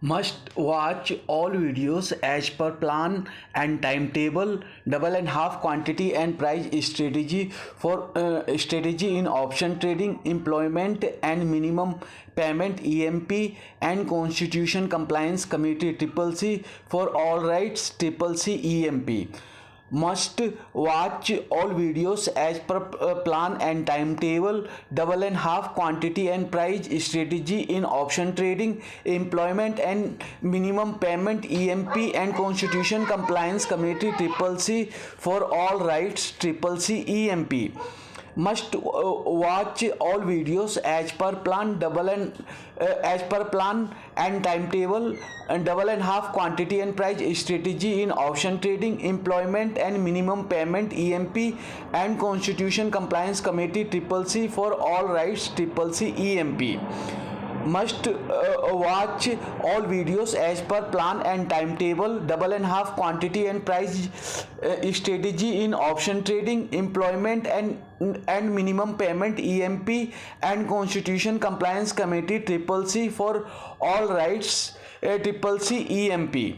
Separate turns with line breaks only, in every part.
Must watch all videos as per plan and timetable. Double and half quantity and price strategy for strategy in option trading, employment and minimum payment EMP, and constitution compliance committee triple C for all rights triple C EMP. Must watch all videos as per plan and timetable. Double and half quantity and price strategy in option trading, employment and minimum payment EMP, and constitution compliance committee triple C for all rights triple C EMP. Must watch all videos as per plan. As per plan and timetable, and double and half quantity and price strategy in option trading, employment and minimum payment EMP, and constitution compliance committee triple C for all rights triple C EMP. Must watch all videos as per plan and timetable. Double and half quantity and price strategy in option trading, employment and minimum payment EMP, and constitution compliance committee triple C for all rights triple C EMP.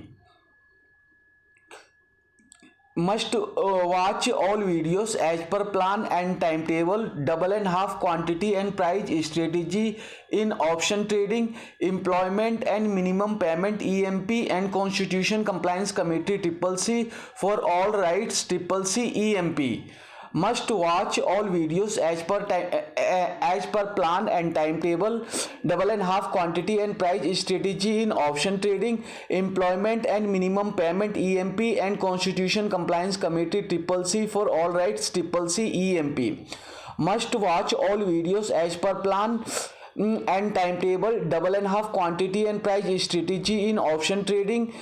Must watch all videos as per plan and timetable. Double and half quantity and price strategy in option trading, employment and minimum payment EMP, and constitution compliance committee triple C for all rights triple C EMP. Must watch all videos as per plan and timetable. Double and half quantity and price strategy in option trading, employment and minimum payment EMP, and constitution compliance committee triple C for all rights triple C EMP. Must watch all videos as per plan and timetable. Double and half quantity and price strategy in option trading,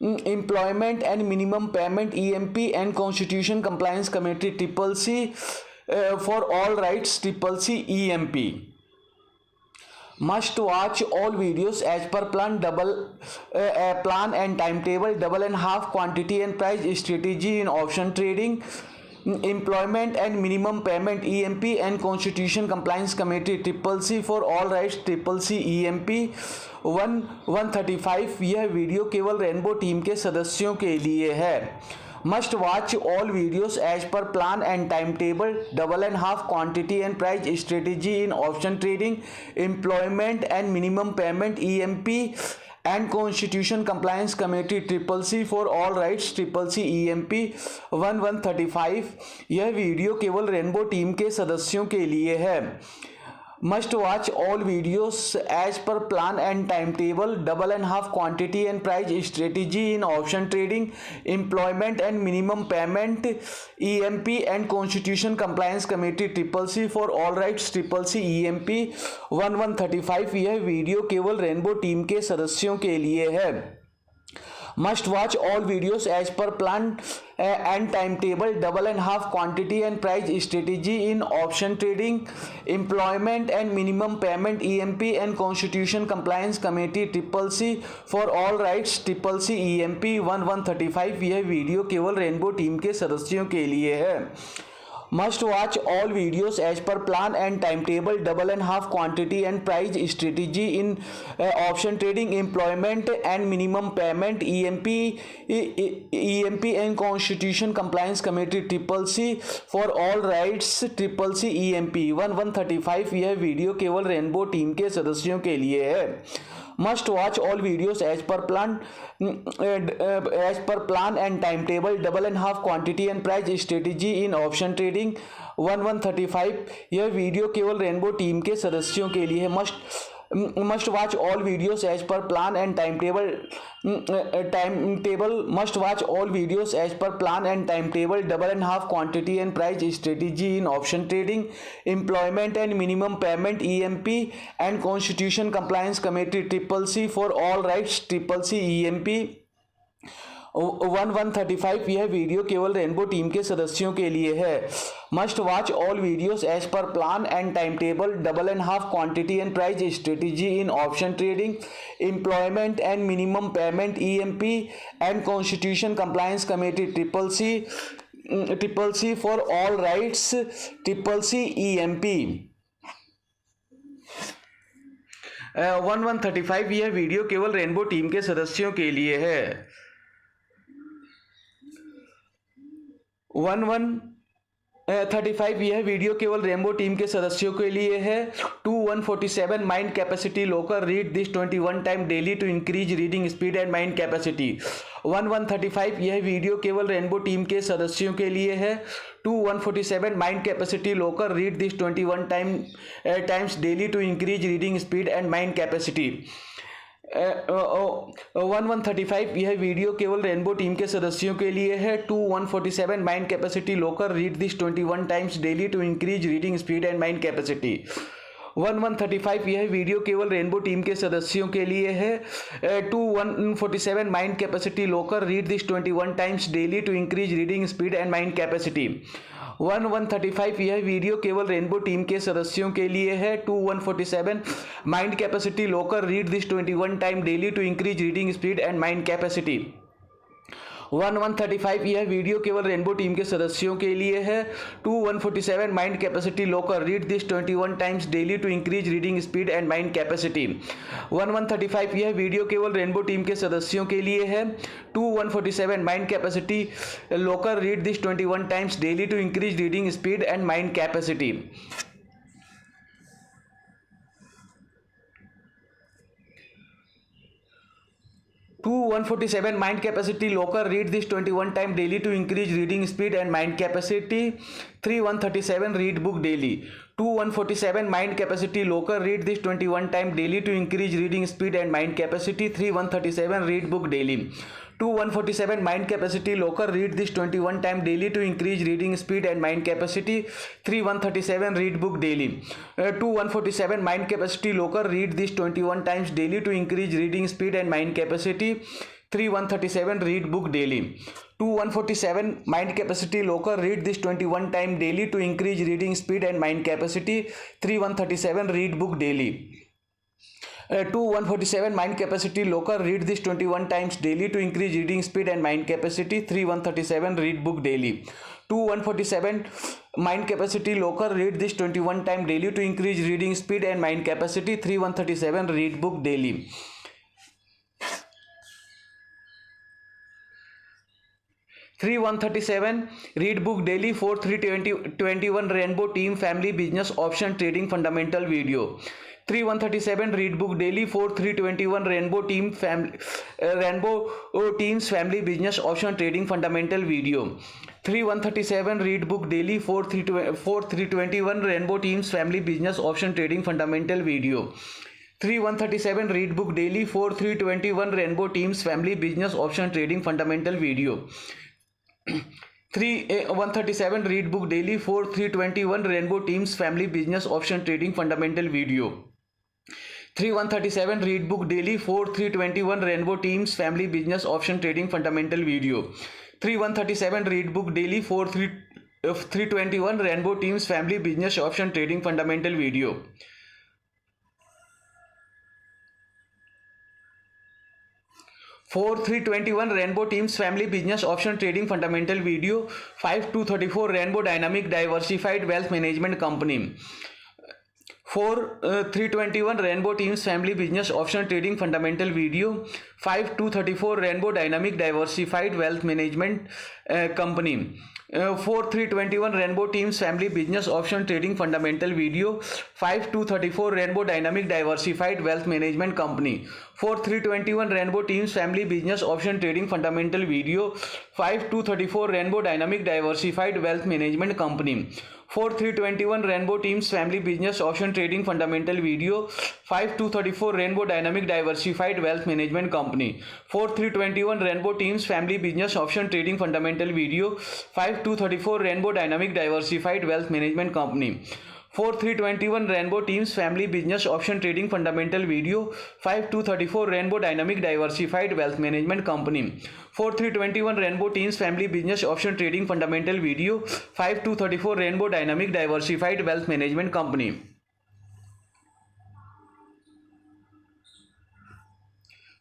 employment and minimum payment EMP, and constitution compliance committee triple C for all rights triple C EMP. Must watch all videos as per plan. Plan and timetable. Double and half quantity and price strategy in option trading, employment and minimum payment EMP, and constitution compliance committee triple C for all rights triple C EMP. 135 यह video केवल rainbow team के सदस्यों के लिए है. Must watch all videos as per plan and timetable. Double and half quantity and price strategy in option trading, employment and minimum payment EMP, and constitution compliance committee triple C for all rights triple C EMP. 135 यह video केवल rainbow team के सदस्यों के लिए है. Must watch all videos as per plan and timetable. Double and half quantity and price strategy in option trading, employment and minimum payment EMP, and constitution compliance committee triple C for all rights triple C EMP. 135 यह video केवल rainbow team के सदस्यों के लिए है. Must watch all videos as per plan and timetable. Double and half quantity and price strategy in option trading, employment and minimum payment EMP, and constitution compliance committee triple C for all rights triple C EMP. 135 यह video केवल rainbow team के सदस्यों के लिए है. Must watch all videos as per plan and timetable. Double and half quantity and price strategy in option trading, employment and minimum payment EMP, and constitution compliance committee triple C for all rights triple C EMP. 135 यह video केवल rainbow team के सदस्यों के लिए है. Must watch all videos as per plan and timetable. Double and half quantity and price strategy in option trading. 135 यह video केवल rainbow team के सदस्यों के लिए है. Must watch all videos as per plan and timetable. Must watch all videos as per plan and timetable. Double and half quantity and price strategy in option trading, employment and minimum payment EMP, and constitution compliance committee triple C for all rights triple C EMP. 135 यह video केवल rainbow team के सदस्यों के लिए है. Must watch all videos as per plan and timetable. Double and half quantity and price strategy in option trading, employment and minimum payment EMP, and constitution compliance committee triple C for all rights triple C EMP. 1135 यह video केवल rainbow team के सदस्यों के लिए है। 1135 यह video केवल rainbow team के सदस्यों के लिए है। 2147 mind capacity locker read this 21 time daily to increase reading speed and mind capacity. 1135 यह वीडियो केवल रेनबो टीम के सदस्यों के लिए है। 2147 mind capacity locker read this 21 times daily to increase reading speed and mind capacity. 1135 यह video केवल rainbow team के सदस्यों के लिए है। 2147 mind capacity locker read this 21 times daily to increase reading speed and mind capacity. 1135 यह video केवल rainbow team के सदस्यों के लिए है। 2147 mind capacity locker read this 21 times daily to increase reading speed and mind capacity. 1135 यह video केवल rainbow team के सदस्यों के लिए है। 2147 mind capacity locker read this 21 time daily to increase reading speed and mind capacity. 1135 यह video केवल rainbow team के सदस्यों के लिए है। 2147 mind capacity locker read this 21 times daily to increase reading speed and mind capacity. 1135 यह video केवल rainbow team के सदस्यों के लिए है। 2147 mind capacity locker read this 21 times daily to increase reading speed and mind capacity. 2147 mind capacity locker read this 21 time daily to increase reading speed and mind capacity. 3137 read book daily. 2147 mind capacity locker read this 21 time daily to increase reading speed and mind capacity. 3137 read book daily. 2147 mind capacity locker read this 21 time daily to increase reading speed and mind capacity. 3137 read book daily. 2147 mind capacity locker read this 21 times daily to increase reading speed and mind capacity. 3137 read book daily. 2147 mind capacity locker read this 21 time daily to increase reading speed and mind capacity. 3137 read book daily. 2147 mind capacity locker read this 21 times daily to increase reading speed and mind capacity. 3137 read book daily. 2147 mind capacity locker read this 21 time daily to increase reading speed and mind capacity. 3137 read book daily. 3137 read book daily for 321 rainbow team family business option trading fundamental video. 3137 read book daily for 321 rainbow teams family business option trading fundamental video. 3137 read book daily for 321 rainbow teams family business option trading fundamental video. 3137 read book daily for 321 rainbow teams family business option trading fundamental video. 137 read book daily for 321 rainbow teams family business option trading fundamental video. 3137 read book daily for 321 rainbow teams family business option trading fundamental video. 3137 read book daily for 321 rainbow teams family business option trading fundamental video. 321 rainbow teams family business option trading fundamental video. 5234 rainbow dynamic diversified wealth management company. 321 rainbow teams family business option trading fundamental video. 5234 rainbow dynamic diversified wealth management company. 321 rainbow teams family business option trading fundamental video. 5234 rainbow dynamic diversified wealth management company. 321 rainbow teams family business option trading fundamental video. 5234 rainbow dynamic diversified wealth management company. 321 rainbow teams family business option trading fundamental video. 5234 rainbow dynamic diversified wealth management company. 321 rainbow teams family business option trading fundamental video. 5234 rainbow dynamic diversified wealth management company. 321 rainbow teams family business option trading fundamental video. 5234 rainbow dynamic diversified wealth management company. 321 rainbow teams family business option trading fundamental video. 5234 rainbow dynamic diversified wealth management company.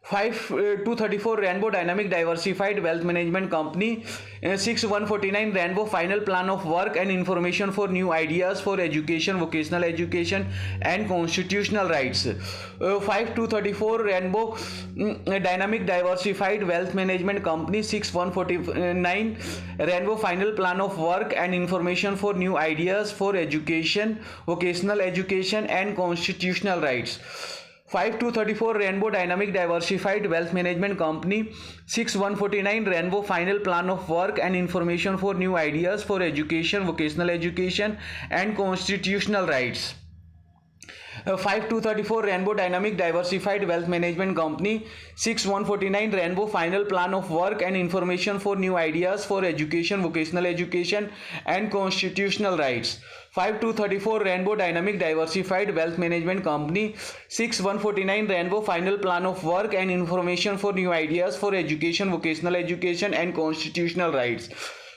5234 Rainbow Dynamic Diversified Wealth Management Company. 6149 Rainbow Final Plan of Work and Information for New Ideas for Education, Vocational Education and Constitutional Rights. 5234 Rainbow Dynamic Diversified Wealth Management Company. 6149 Rainbow Final Plan of Work and Information for New Ideas for Education, Vocational Education and Constitutional Rights. 5234 Rainbow Dynamic Diversified Wealth Management Company. 6149 Rainbow Final Plan of Work and Information for New Ideas for Education, Vocational Education and Constitutional Rights. 5234 Rainbow Dynamic Diversified Wealth Management Company. 6149 Rainbow Final Plan of Work and Information for New Ideas for Education, Vocational Education and Constitutional Rights. 5234 Rainbow Dynamic Diversified Wealth Management Company. 6149 Rainbow Final Plan of Work and Information for New Ideas for Education, Vocational Education and Constitutional Rights.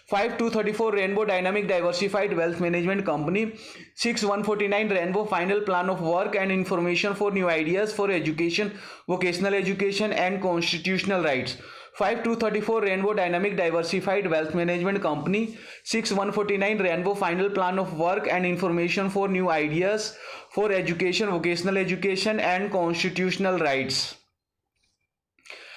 5234 Rainbow Dynamic Diversified Wealth Management Company. 6149 Rainbow Final Plan of Work and Information for New Ideas for Education, Vocational Education and Constitutional Rights. 5234 Rainbow Dynamic Diversified Wealth Management Company. 6149 Rainbow Final Plan of Work and Information for New Ideas for Education, Vocational Education and Constitutional Rights.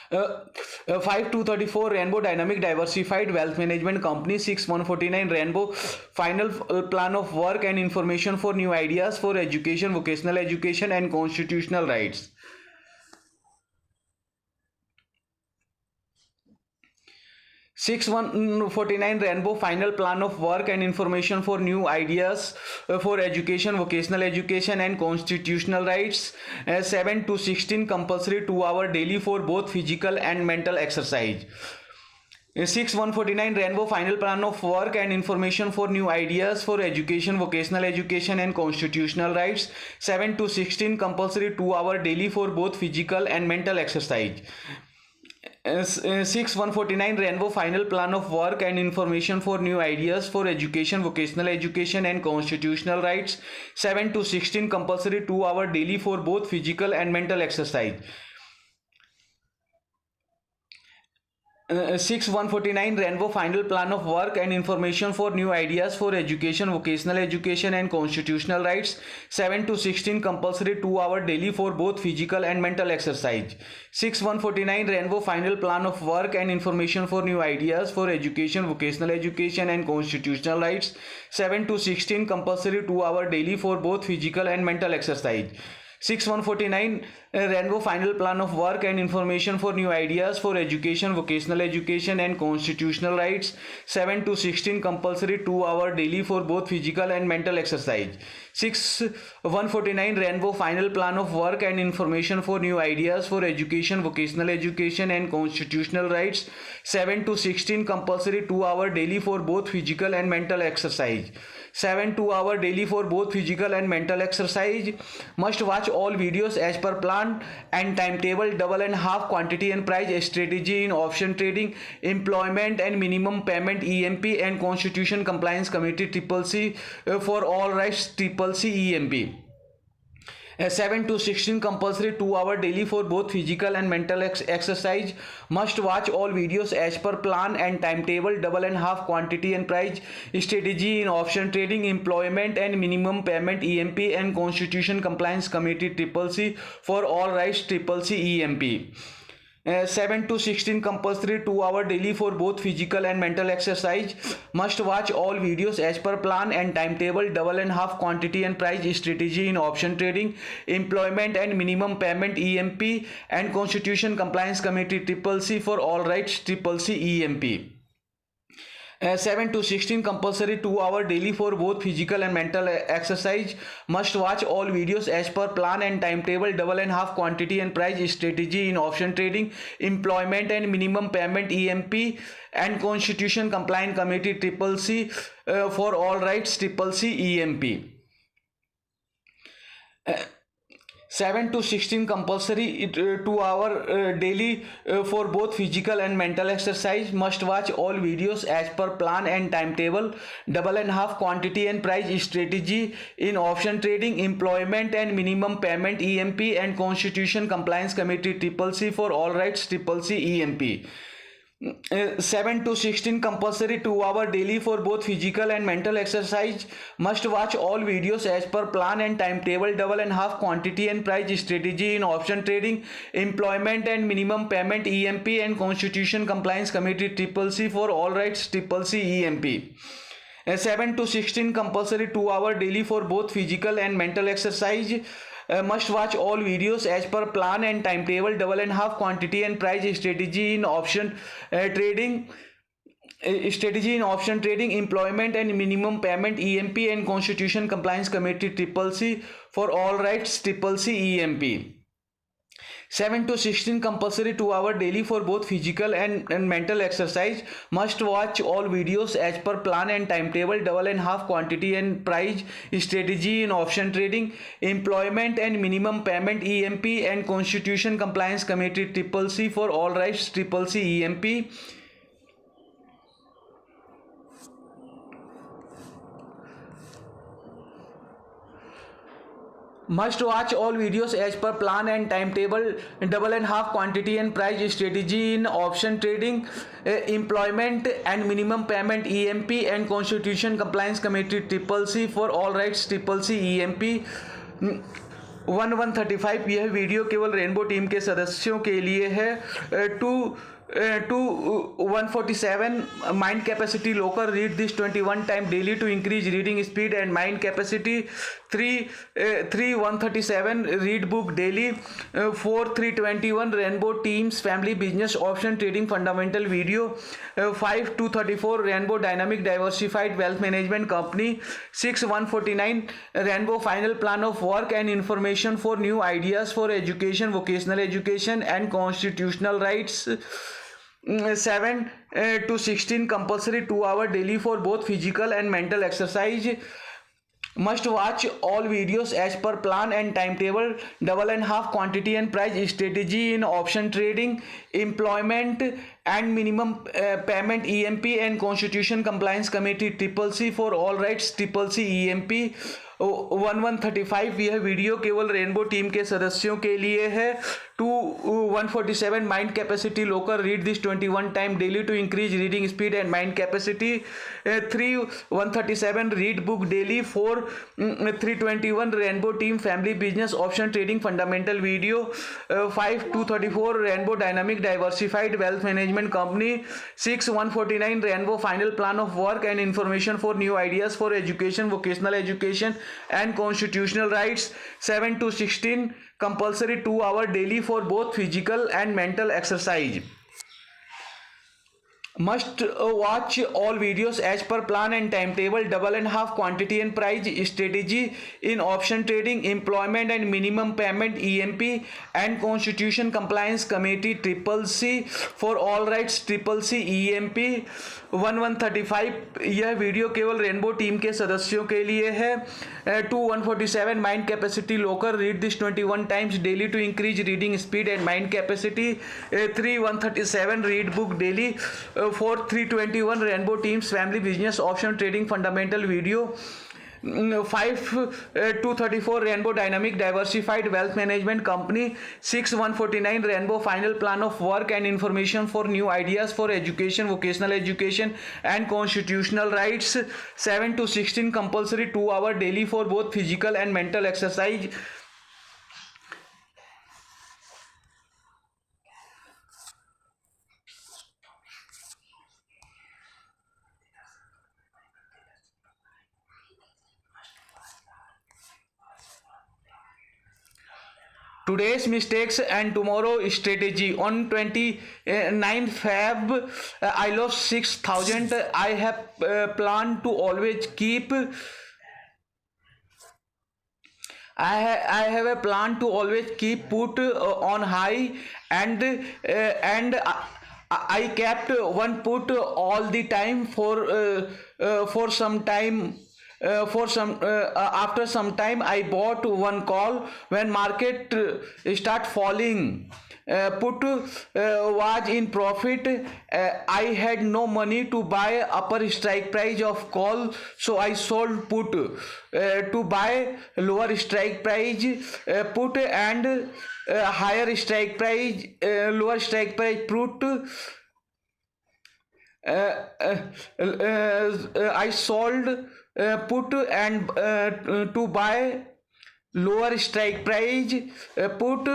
5234 Rainbow Dynamic Diversified Wealth Management Company. 6149 Rainbow Final Plan of Work and Information for New Ideas for Education, Vocational Education and Constitutional Rights. 6149 Rainbow Final Plan of Work and Information for New Ideas for Education, Vocational Education and Constitutional Rights. 7 to 16 Compulsory 2-hour daily for both physical and mental exercise. 6149 Rainbow Final Plan of Work and Information for New Ideas for Education, Vocational Education and Constitutional Rights. 7 to 16 Compulsory 2-hour daily for both physical and mental exercise. 6149 Rainbow Final Plan of Work and Information for New Ideas for Education, Vocational Education and Constitutional Rights. 7 to 16 Compulsory 2-hour daily for both physical and mental exercise. 6149 Rainbow Final Plan of Work and Information for New Ideas for Education, Vocational Education and Constitutional Rights. 7 to 16 Compulsory 2-hour daily for both physical and mental exercise. 6149 Rainbow Final Plan of Work and Information for New Ideas for Education, Vocational Education and Constitutional Rights. 7 to 16 Compulsory 2-hour daily for both physical and mental exercise. 6149 Rainbow Final Plan of Work and Information for New Ideas for Education, Vocational Education and Constitutional Rights. 7 to 16 Compulsory 2-hour daily for both physical and mental exercise. 6149 Rainbow Final Plan of Work and Information for New Ideas for Education, Vocational Education and Constitutional Rights. 7 to 16 Compulsory 2-hour daily for both physical and mental exercise. 7 2-hour daily for both physical and mental exercise. Must watch all videos as per plan and timetable, double and half quantity and price strategy in option trading, employment and minimum payment EMP and Constitution Compliance Committee CCC for all rights CCC EMP. 7 to 16 Compulsory 2-hour daily for both physical and mental exercise. Must watch all videos as per plan and timetable, double and half quantity and price strategy in option trading, employment and minimum payment EMP and Constitution Compliance Committee CCC for all rights CCC EMP. 7 to 16 Compulsory 2-hour daily for both physical and mental exercise. Must watch all videos as per plan and timetable, double and half quantity and price strategy in option trading, employment and minimum payment EMP and Constitution Compliance Committee CCC for all rights CCC EMP. 7 to 16 Compulsory 2-hour daily for both physical and mental exercise. Must watch all videos as per plan and timetable, double and half quantity and price strategy in option trading, employment and minimum payment EMP and Constitution Compliance Committee CCC for all rights CCC EMP. 7 to 16 compulsory 2 hour daily for both physical and mental exercise. Must watch all videos as per plan and timetable. Double and half quantity and price strategy in option trading, employment and minimum payment EMP, and constitution compliance committee triple C for all rights triple C EMP. 7 to 16 compulsory 2 hour daily for both physical and mental exercise. Must watch all videos as per plan and timetable. Double and half quantity and price strategy in option trading, employment and minimum payment EMP, and constitution compliance committee triple C for all rights triple C EMP. 7 to 16 compulsory 2 hour daily for both physical and mental exercise. Must watch all videos as per plan and timetable. Double and half quantity and price strategy in option trading, employment and minimum payment EMP, and constitution compliance committee triple C for all rights triple C EMP. 7 to 16 compulsory 2 hour daily for both physical and mental exercise. Must watch all videos as per plan and timetable. Double and half quantity and price strategy in option trading, employment and minimum payment EMP, and constitution compliance committee triple C for all rights triple C EMP. Must watch all videos as per plan and timetable. Double and half quantity and price strategy in option trading, employment and minimum payment EMP, and constitution compliance committee triple C for all rights triple C EMP. 1135 यह video केवल rainbow team के सदस्यों के लिए है. Two 147 mind capacity locker, read this 21 times daily to increase reading speed and mind capacity. 137 read book daily. 321 rainbow teams family business option trading fundamental video. 234 rainbow dynamic diversified wealth management company. 149 rainbow final plan of work and information for new ideas for education, vocational education and constitutional rights. 7 to 16 compulsory 2 hour daily for both physical and mental exercise. Must watch all videos as per plan and timetable. Double and half quantity and price strategy in option trading, employment and minimum payment EMP, and constitution compliance committee triple C for all rights triple C EMP. 1135 यह video केवल rainbow team के सदस्यों के लिए है. 147 mind capacity locker, read this 21 time daily to increase reading speed and mind capacity. 137 read book daily. 321 rainbow team family business option trading fundamental video. 234 rainbow dynamic diversified wealth management company. 149 rainbow final plan of work and information for new ideas for education, vocational education and constitutional rights. 7 to 16 compulsory 2 hour daily for both physical and mental exercise. Must watch all videos as per plan and timetable. Double and half quantity and price strategy in option trading, employment and minimum payment EMP, and constitution compliance committee triple C for all rights triple C EMP. 1135 यह video केवल rainbow team के सदस्यों के लिए है. 147 mind capacity locker, read this 21 times daily to increase reading speed and mind capacity. 137 read book daily. 321 rainbow teams family business option trading fundamental video. 234 rainbow dynamic diversified wealth management company. 149 rainbow final plan of work and information for new ideas for education, vocational education and constitutional rights. 7 to 16 compulsory 2 hour daily for both physical and mental exercise. Today's mistakes and tomorrow strategy. On 29th Feb, I lost 6,000. I have planned to always keep. I have a plan to always keep put on high, and I kept one put all the time for some time. for some after some time I bought one call when market start falling. Put was in profit. I had no money to buy upper strike price of call, so I sold put to buy lower strike price put and higher strike price lower strike price put. I sold put and to buy lower strike price put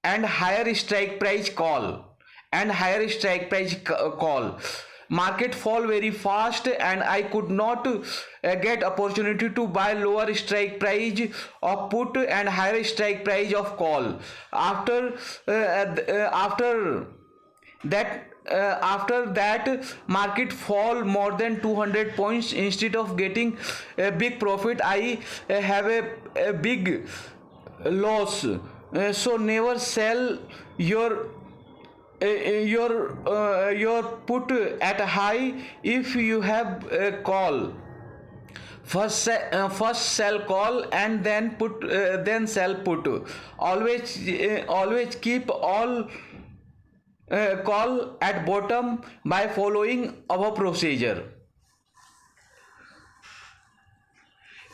and higher strike price call and higher strike price call. Market fall very fast and I could not get opportunity to buy lower strike price of put and higher strike price of call. After that after that market fall more than 200 points. Instead of getting a big profit, I have a big loss. So never sell your put at high. If you have a call, first sell call and then put then sell put. Always keep all call at bottom by following our procedure.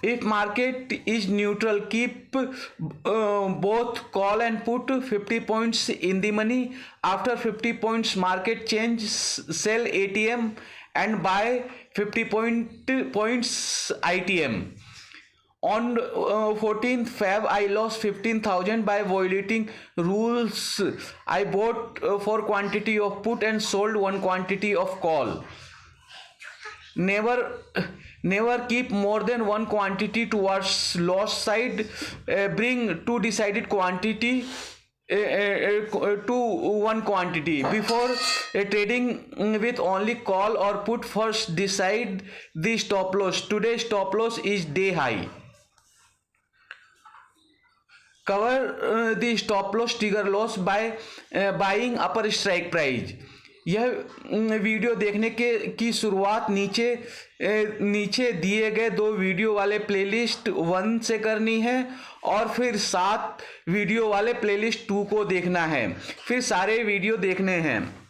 If market is neutral, keep both call and put 50 points in the money. After 50 points market change, sell ATM and buy 50 points ITM. On 14th Feb, I lost 15,000 by violating rules. I bought for quantity of put and sold one quantity of call. Never keep more than one quantity towards loss side. Bring two decided quantity to one quantity before trading with only call or put. First decide the stop loss. Today's stop loss is day high. Cover the stop loss trigger loss by buying upper strike price. यह video देखने की शुरुआत नीचे दिए गए 2 video वाले playlist 1 से करनी है और फिर 7 वीडियो वाले प्लेलिस्ट 2 को देखना है, फिर सारे वीडियो देखने हैं.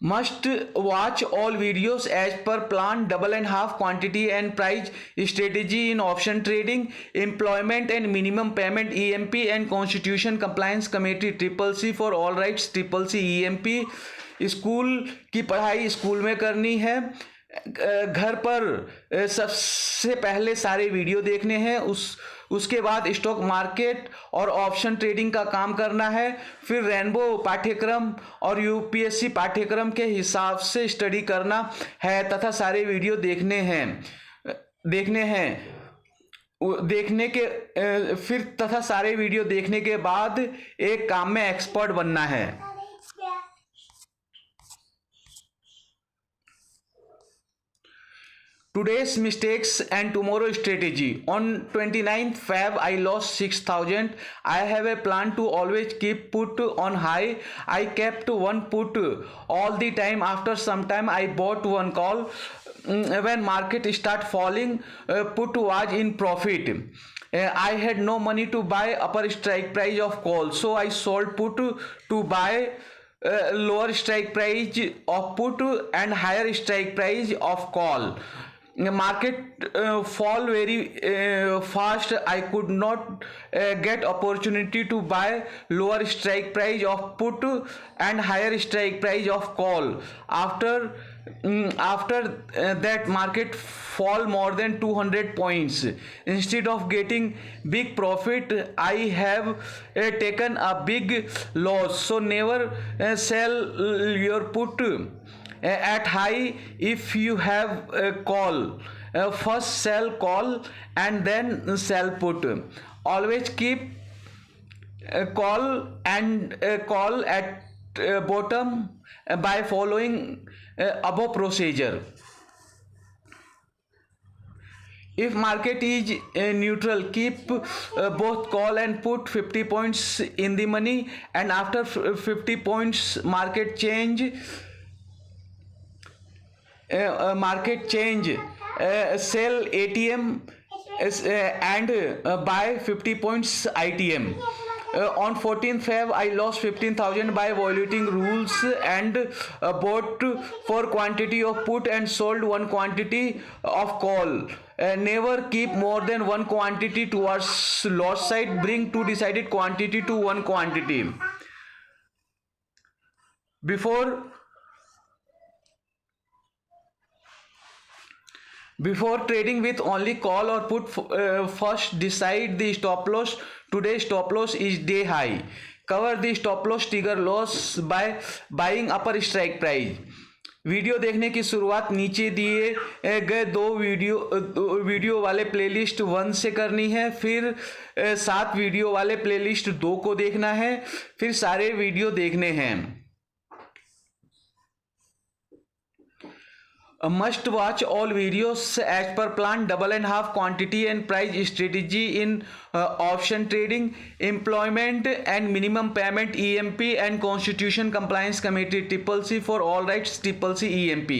Must watch all videos as per plan. Double and half quantity and price strategy in option trading. Employment and minimum payment EMP and Constitution Compliance Committee CCC for all rights CCC EMP. School की पढ़ाई school में करनी है. घर पर सबसे पहले सारे वीडियो देखने हैं, उसके बाद स्टॉक मार्केट और ऑप्शन ट्रेडिंग का काम करना है. फिर रेनबो पाठ्यक्रम और यूपीएससी पाठ्यक्रम के हिसाब से स्टडी करना है तथा सारे वीडियो तथा सारे वीडियो देखने के बाद एक काम में एक्सपर्ट बनना है. Today's mistakes and tomorrow strategy. On 29th Feb, I lost 6,000. I have a plan to always keep put on high. I kept one put all the time. After some time, I bought one call. When market start falling, put was in profit. I had no money to buy upper strike price of call, so I sold put to buy lower strike price of put and higher strike price of call. Market fall very fast. I could not get opportunity to buy lower strike price of put and higher strike price of call. After that market fall more than 200 points. Instead of getting big profit, I have taken a big loss. So never sell your put at high. If you have a call, first sell call and then sell put. Always keep a call and a call at bottom by following above procedure. If market is neutral, keep both call and put 50 points in the money, and after 50 points market change, market change, sell ATM and buy 50 points ITM. On 14th Feb, I lost 15,000 by violating rules and bought for quantity of put and sold one quantity of call. Never keep more than one quantity towards loss side. Bring two decided quantity to one quantity. Before trading with only call or put, first decide the stop loss. Today's stop loss is day high. Cover the stop loss trigger loss by buying upper strike price. Video देखने की शुरुआत नीचे दिए गए दो video वाले playlist 1 से करनी है, फिर 7 वीडियो वाले प्लेलिस्ट 2 को देखना है, फिर सारे वीडियो देखने हैं. Must watch all videos as per plan. Double and half quantity and price strategy in option trading, employment and minimum payment EMP and Constitution Compliance Committee CCC for all rights CCC EMP.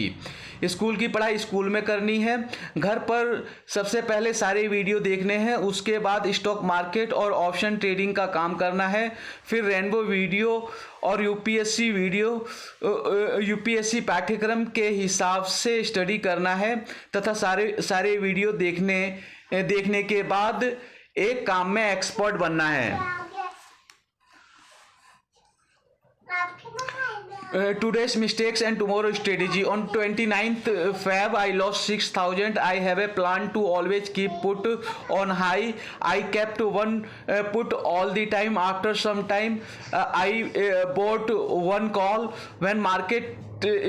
School की पढ़ाई school में करनी है. घर पर सबसे पहले सारे वीडियो देखने हैं, उसके बाद स्टॉक मार्केट और ऑप्शन ट्रेडिंग का काम करना है, फिर रेनबो वीडियो और यूपीएससी पाठ्यक्रम के हिसाब से स्टडी करना है तथा सारे वीडियो देखने के बाद एक काम में एक्सपर्ट बनना है. Today's mistakes and tomorrow's strategy. On 29th Feb, I lost 6,000. I have a plan to always keep put on high. I kept one put all the time. After some time, I bought one call. When market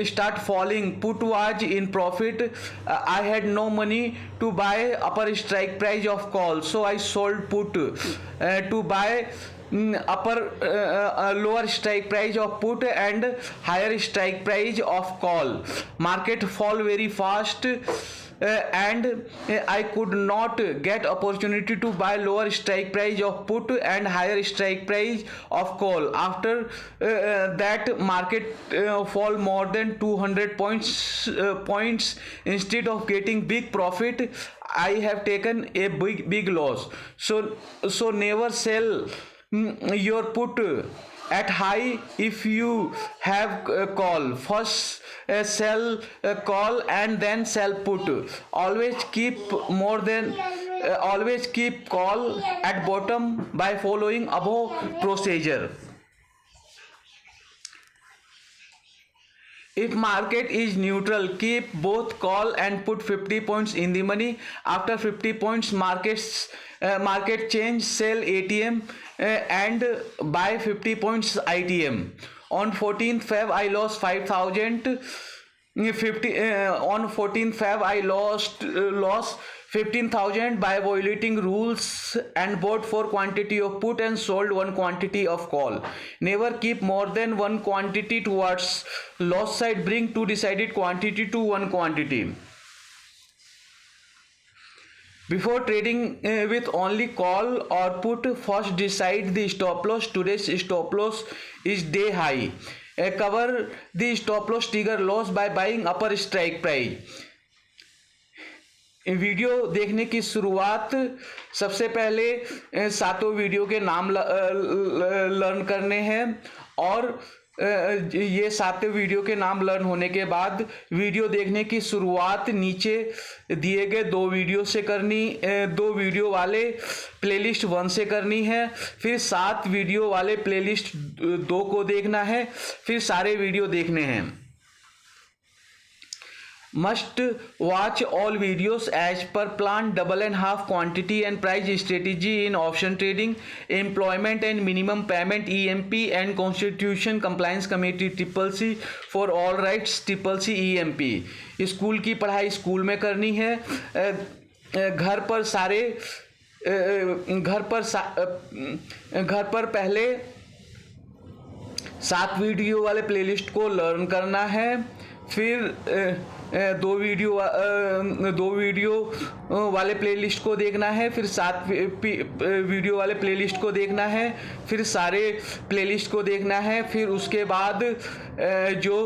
start falling, put was in profit. I had no money to buy upper strike price of call, so I sold put to buy lower strike price of put and higher strike price of call. Market fall very fast and I could not get opportunity to buy lower strike price of put and higher strike price of call. After that market fall more than 200 points. Instead of getting big profit, I have taken a big loss. So never sell your put at high if you have call. First sell call and then sell put. Always keep call at bottom by following above procedure. If market is neutral, keep both call and put 50 points in the money. After 50 points market change, sell ATM and buy 50 points ITM. On 14th Feb, I lost 5,000. On 14th Feb, I lost 15,000 by violating rules and bought for quantity of put and sold one quantity of call. Never keep more than one quantity towards loss side. Bring two decided quantity to one quantity. Before trading with only call or put, first decide the stop loss. Today's stop loss is day high. Cover the stop loss trigger loss by buying upper strike price. Video देखने की शुरुआत सबसे पहले सातों video के नाम learn करने हैं और ये सातों वीडियो के नाम लर्न होने के बाद वीडियो देखने की शुरुआत नीचे दिए गए दो वीडियो वाले प्लेलिस्ट 1 से करनी है, फिर 7 वीडियो वाले प्लेलिस्ट 2 को देखना है, फिर सारे वीडियो देखने हैं. Must watch all videos as per plan. Double and half quantity and price strategy in option trading, employment and minimum payment EMP and Constitution Compliance Committee CCC for all rights CCC EMP. School की पढ़ाई school में करनी है. घर पर पहले 7 video वाले playlist को लर्न करना है, फिर दो वीडियो वाले प्लेलिस्ट को देखना है, फिर 7 वीडियो वाले प्लेलिस्ट को देखना है, फिर सारे प्लेलिस्ट को देखना है, फिर उसके बाद जो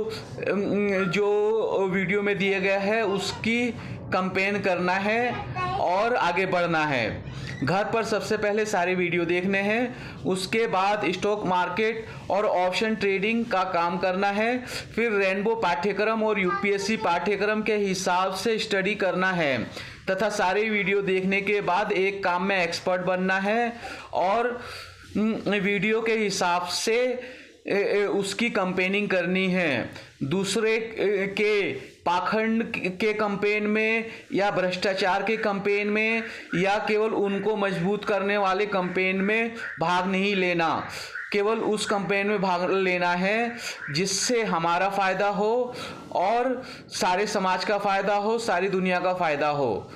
वीडियो में दिया गया है उसकी कंपेन करना है और आगे बढ़ना है। घर पर सबसे पहले सारे वीडियो देखने हैं, उसके बाद स्टॉक मार्केट और ऑप्शन ट्रेडिंग का काम करना है, फिर रेनबो पाठ्यक्रम और यूपीएससी पाठ्यक्रम के हिसाब से स्टडी करना है तथा सारे वीडियो देखने के बाद एक काम में एक्सपर्ट बनना है और वीडियो के हिसाब से उसकी कंपेनिंग करनी है। दूसरे के पाखंड के कंपेन में या भ्रष्टाचार के कंपेन में या केवल उनको मजबूत करने वाले कंपेन में भाग नहीं लेना, केवल उस कंपेन में भाग लेना है जिससे हमारा फ़ायदा हो और सारे समाज का फ़ायदा हो, सारी दुनिया का फ़ायदा हो।